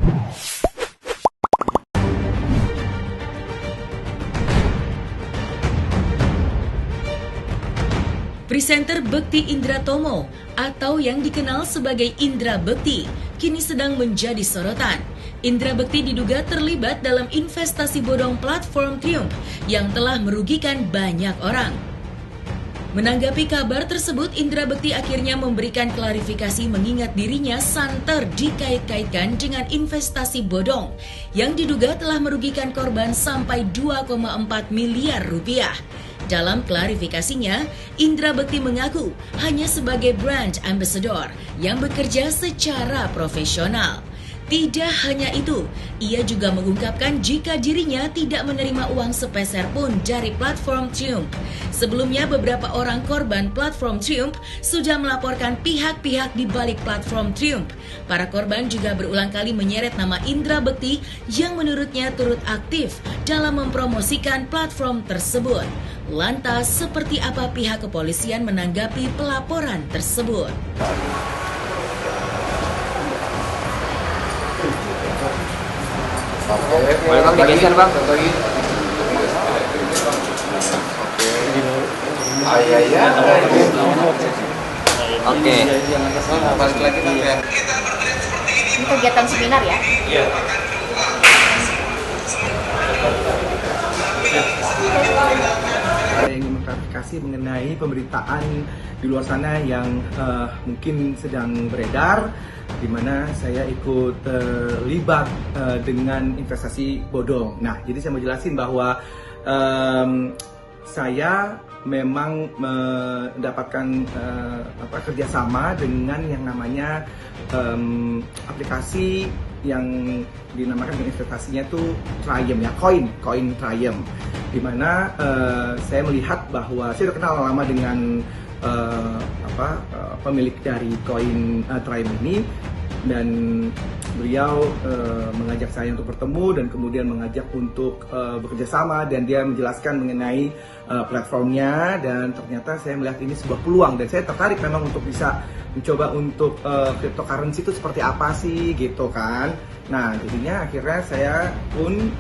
Presenter Bekti Indratomo atau yang dikenal sebagai Indra Bekti kini sedang menjadi sorotan. Indra Bekti diduga terlibat dalam investasi bodong platform Triumph yang telah merugikan banyak orang. Menanggapi kabar tersebut, Indra Bekti akhirnya memberikan klarifikasi mengingat dirinya santer dikait-kaitkan dengan investasi bodong yang diduga telah merugikan korban sampai 2,4 miliar rupiah. Dalam klarifikasinya, Indra Bekti mengaku hanya sebagai brand ambassador yang bekerja secara profesional. Tidak hanya itu, ia juga mengungkapkan jika dirinya tidak menerima uang sepeser pun dari platform Triumph. Sebelumnya, beberapa orang korban platform Triumph sudah melaporkan pihak-pihak di balik platform Triumph. Para korban juga berulang kali menyeret nama Indra Bekti yang menurutnya turut aktif dalam mempromosikan platform tersebut. Lantas, seperti apa pihak kepolisian menanggapi pelaporan tersebut? Boleh bang digeser bang? Oke. Balik lagi bang ya. Ini kegiatan seminar ya? Iya. Ada yang ingin mengklarifikasi mengenai pemberitaan di luar sana yang mungkin sedang beredar, di mana saya ikut terlibat dengan investasi bodong. Nah, jadi saya mau jelasin bahwa saya memang mendapatkan kerjasama dengan yang namanya aplikasi yang dinamakan investasinya itu Triumph ya, koin Triumph, di mana saya melihat bahwa saya sudah kenal lama dengan pemilik dari koin Triumph ini, dan beliau mengajak saya untuk bertemu dan kemudian mengajak untuk bekerja sama, dan dia menjelaskan mengenai platformnya, dan ternyata saya melihat ini sebuah peluang dan saya tertarik memang untuk bisa mencoba untuk cryptocurrency itu seperti apa sih gitu kan. Nah, jadinya akhirnya saya pun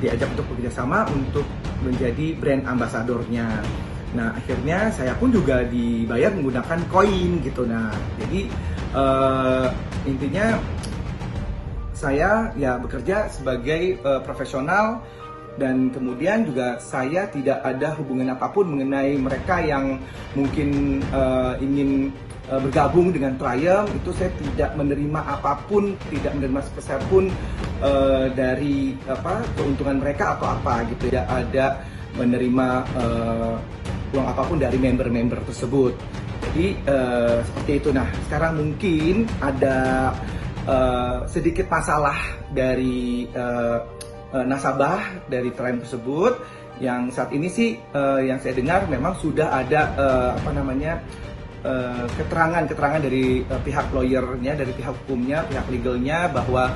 diajak untuk bekerja sama untuk menjadi brand ambasadornya. Nah, akhirnya saya pun juga dibayar menggunakan koin gitu. Nah, jadi intinya saya ya bekerja sebagai profesional, dan kemudian juga saya tidak ada hubungan apapun mengenai mereka yang mungkin ingin bergabung dengan Triumph. Itu saya tidak menerima apapun, tidak menerima sepeser pun dari keuntungan mereka atau apa gitu ya, ada menerima uang apapun dari member-member tersebut. Jadi seperti itu. Nah, sekarang mungkin ada sedikit masalah dari nasabah dari Triumph tersebut, yang saat ini sih yang saya dengar memang sudah ada keterangan dari pihak lawyernya, dari pihak hukumnya, pihak legalnya, bahwa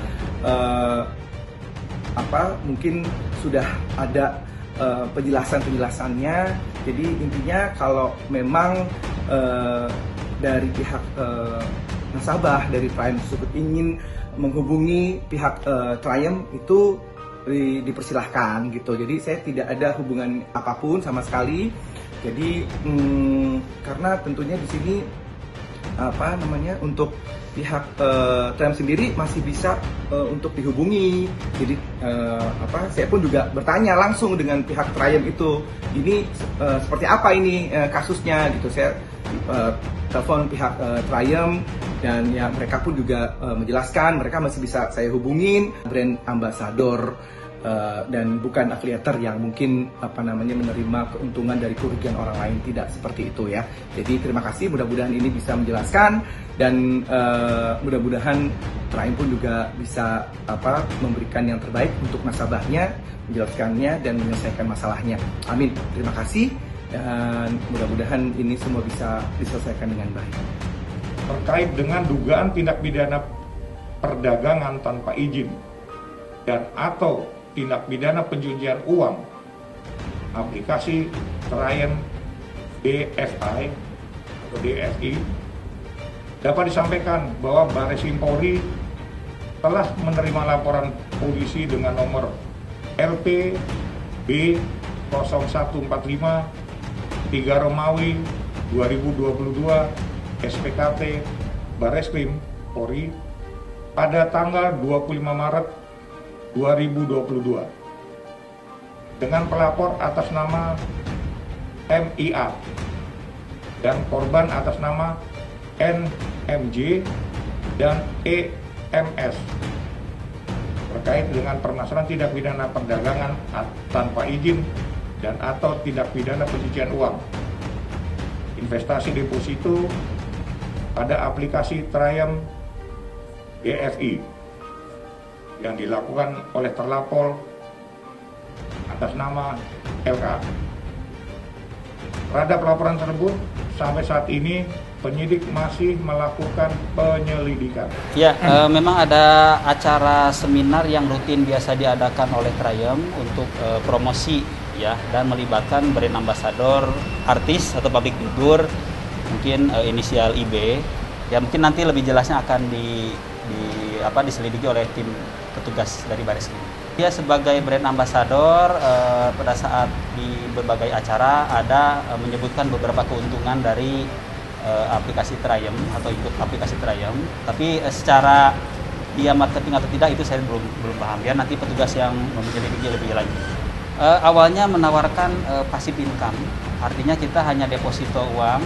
mungkin sudah ada penjelasannya. Jadi intinya kalau memang dari pihak nasabah dari Triumph tersebut ingin menghubungi pihak Triumph, itu dipersilahkan gitu. Jadi saya tidak ada hubungan apapun sama sekali. Jadi karena tentunya di sini untuk pihak Triumph sendiri masih bisa untuk dihubungi. Jadi saya pun juga bertanya langsung dengan pihak Triumph itu, ini seperti apa ini kasusnya gitu. Saya telepon pihak Triumph, dan ya mereka pun juga menjelaskan mereka masih bisa saya hubungin brand ambassador dan bukan affiliator yang mungkin menerima keuntungan dari kerugian orang lain, tidak seperti itu ya. Jadi terima kasih, mudah-mudahan ini bisa menjelaskan, dan mudah-mudahan Triumph pun juga bisa memberikan yang terbaik untuk nasabahnya, menjelaskannya dan menyelesaikan masalahnya. Amin. Terima kasih, dan mudah-mudahan ini semua bisa diselesaikan dengan baik. Terkait dengan dugaan tindak pidana perdagangan tanpa izin dan atau tindak pidana pencucian uang, aplikasi Triumph DSI atau DSI, dapat disampaikan bahwa Baris Krim Polri telah menerima laporan polisi dengan nomor LP B 0145 3 Romawi 2022 SPKT Bareskrim Polri pada tanggal 25 Maret 2022 dengan pelapor atas nama MIA dan korban atas nama NMJ dan EMS terkait dengan permasalahan tindak pidana perdagangan tanpa izin dan atau tindak pidana pencucian uang, investasi deposito pada aplikasi Triumph GFI yang dilakukan oleh terlapor atas nama LK. Terhadap laporan tersebut, sampai saat ini penyidik masih melakukan penyelidikan. Ya, memang ada acara seminar yang rutin biasa diadakan oleh Triumph untuk promosi ya, dan melibatkan brand ambassador, artis atau public figure, mungkin inisial IB. Ya mungkin nanti lebih jelasnya akan diselidiki oleh tim petugas dari Bareskrim. Dia sebagai brand ambassador pada saat di berbagai acara ada menyebutkan beberapa keuntungan dari aplikasi Triumph atau ikut aplikasi Triumph, tapi secara dia marketing atau tidak itu saya belum paham. Ya nanti petugas yang menyelidiki lebih lanjut. Awalnya menawarkan passive income, artinya kita hanya deposito uang,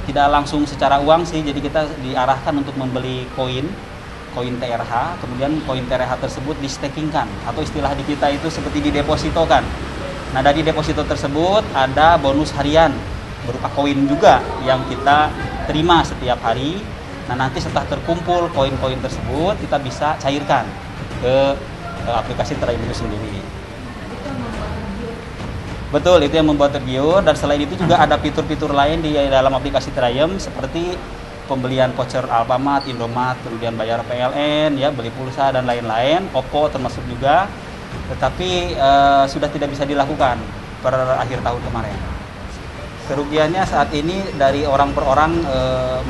tidak langsung secara uang sih. Jadi kita diarahkan untuk membeli koin TRH, kemudian koin TRH tersebut di-stakingkan atau istilah di kita itu seperti didepositokan. Nah dari deposito tersebut ada bonus harian berupa koin juga yang kita terima setiap hari. Nah nanti setelah terkumpul koin-koin tersebut kita bisa cairkan ke aplikasi Triumph itu sendiri. Betul, itu yang membuat tergiur. Dan selain itu juga ada fitur-fitur lain di dalam aplikasi Triumph seperti pembelian voucher Alfamart, Indomart, kemudian bayar PLN, ya beli pulsa dan lain-lain, Oppo termasuk juga. Tetapi sudah tidak bisa dilakukan per akhir tahun kemarin. Kerugiannya saat ini dari orang per orang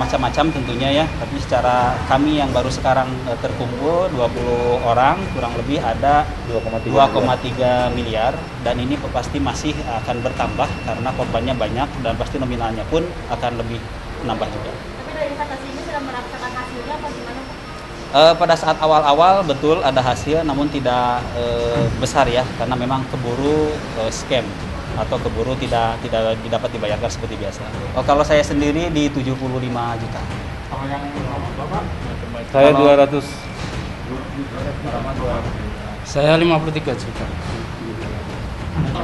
macam-macam tentunya ya, tapi secara kami yang baru sekarang terkumpul 20 orang kurang lebih ada 2,3 miliar dan ini pasti masih akan bertambah karena korbannya banyak dan pasti nominalnya pun akan lebih menambah juga. Tapi dari investasi ini sudah merasakan hasilnya apa gimana? Pada saat awal-awal betul ada hasil namun tidak besar ya karena memang keburu scam atau keburu tidak dapat dibayarkan seperti biasa. Kalau saya sendiri di 75 juta. Kalau yang Bapak? Saya 200. Saya 53 juta.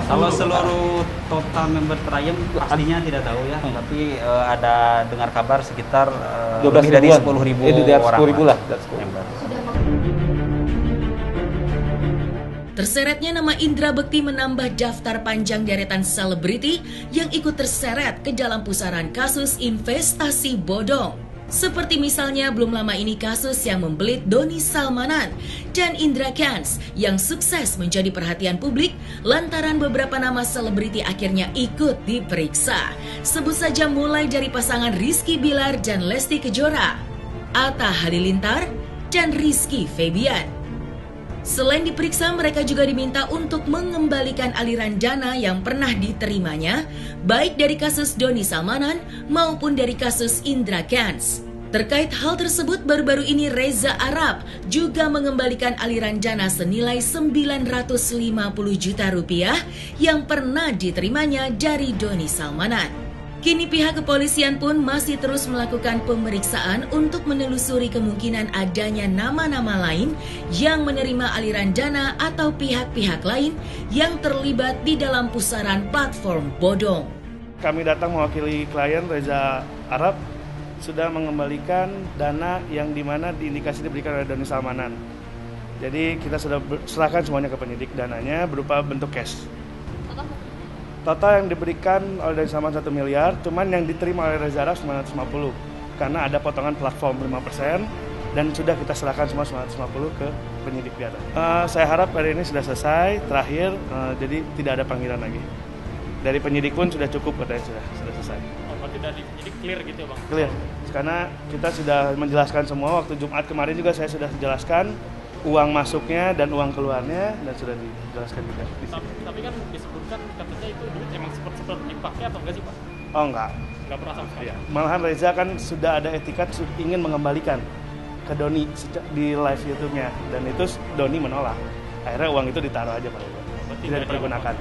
Kalau seluruh total member Triumph pastinya tidak tahu ya, tapi ada dengar kabar sekitar lebih dari 10.000 orang. 10.000 lah. Member. Terseretnya nama Indra Bekti menambah daftar panjang deretan selebriti yang ikut terseret ke dalam pusaran kasus investasi bodong. Seperti misalnya belum lama ini kasus yang membelit Doni Salmanan dan Indra Kents yang sukses menjadi perhatian publik lantaran beberapa nama selebriti akhirnya ikut diperiksa. Sebut saja mulai dari pasangan Rizky Bilar dan Lesti Kejora, Atta Halilintar, dan Rizky Febian. Selain diperiksa, mereka juga diminta untuk mengembalikan aliran dana yang pernah diterimanya, baik dari kasus Doni Salmanan maupun dari kasus Indra Kents. Terkait hal tersebut, baru-baru ini Reza Arab juga mengembalikan aliran dana senilai 950 juta rupiah yang pernah diterimanya dari Doni Salmanan. Kini pihak kepolisian pun masih terus melakukan pemeriksaan untuk menelusuri kemungkinan adanya nama-nama lain yang menerima aliran dana atau pihak-pihak lain yang terlibat di dalam pusaran platform bodong. Kami datang mewakili klien Reza Arab sudah mengembalikan dana yang dimana diindikasi diberikan oleh Doni Salmanan. Jadi kita sudah serahkan semuanya ke penyidik dananya berupa bentuk cash. Total yang diberikan oleh Doni Salmanan 1 miliar, cuman yang diterima oleh Reza Arab 950 karena ada potongan platform 5% dan sudah kita serahkan semua 950 ke penyidik di atas. Saya harap hari ini sudah selesai, terakhir, jadi tidak ada panggilan lagi. Dari penyidik pun sudah cukup katanya sudah selesai. Kalau tidak di penyidik clear gitu ya Bang? Clear. karena kita sudah menjelaskan semua. Waktu Jumat kemarin juga saya sudah jelaskan uang masuknya dan uang keluarnya, dan sudah dijelaskan juga. Tapi kan disebutkan katanya itu duit emang seperti dipakai atau enggak sih Pak? Oh enggak. Enggak pernah sama sekali. Ya. Malahan Reza kan sudah ada etikat ingin mengembalikan ke Doni di live YouTube-nya, dan itu Doni menolak. Akhirnya uang itu ditaruh aja Pak Reza. Tidak dipergunakan.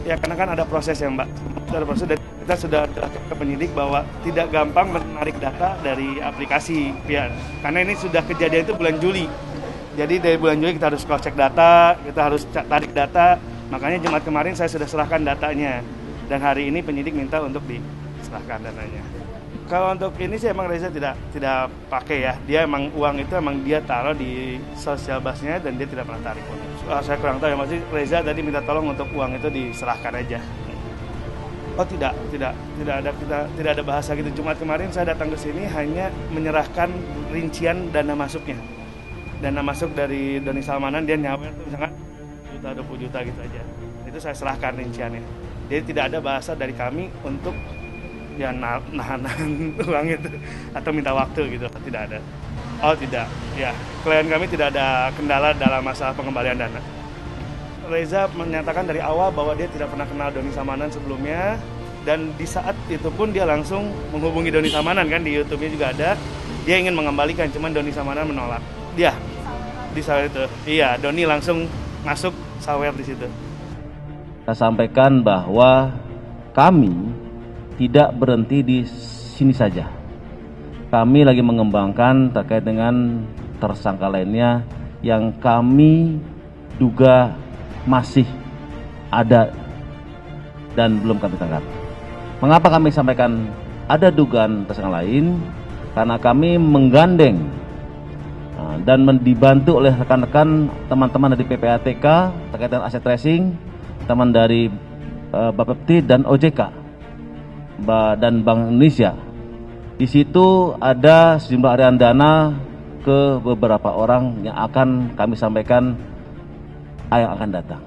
Ya karena kan ada prosesnya Mbak. Ada proses, dan kita sudah jelaskan ke penyidik bahwa tidak gampang menarik data dari aplikasi ya. Karena ini sudah kejadian itu bulan Juli. Jadi dari bulan Juli kita harus cross check data, kita harus tarik data. Makanya Jumat kemarin saya sudah serahkan datanya. Dan hari ini penyidik minta untuk diserahkan datanya. Kalau untuk ini sih emang Reza tidak pakai ya. Dia emang uang itu emang dia taruh di sosial busnya dan dia tidak pernah tarik uang. Saya kurang tahu ya, maksudnya Reza tadi minta tolong untuk uang itu diserahkan aja. Oh tidak ada bahasa gitu. Jumat kemarin saya datang ke sini hanya menyerahkan rincian dana masuknya. Dana masuk dari Doni Salmanan, dia nyawer tuh misalkan juta 20 juta gitu aja. Itu saya serahkan rinciannya. Jadi tidak ada bahasa dari kami untuk ya nahan uang itu atau minta waktu gitu, tidak ada. Oh tidak, ya klien kami tidak ada kendala dalam masalah pengembalian dana. Reza menyatakan dari awal bahwa dia tidak pernah kenal Doni Salmanan sebelumnya, dan di saat itu pun dia langsung menghubungi Doni Salmanan, kan di YouTube-nya juga ada. Dia ingin mengembalikan, cuman Doni Salmanan menolak. Dia di sawer itu, iya Doni langsung masuk sawer di situ. Saya sampaikan bahwa kami tidak berhenti di sini saja. Kami lagi mengembangkan terkait dengan tersangka lainnya yang kami duga masih ada dan belum kami tangkap. Mengapa kami sampaikan ada dugaan tersangka lain? Karena kami menggandeng dan dibantu oleh rekan-rekan teman-teman dari PPATK terkait dengan aset tracing, teman dari Bapepti dan OJK dan Bank Indonesia. Di situ ada sejumlah aliran dana ke beberapa orang yang akan kami sampaikan yang akan datang.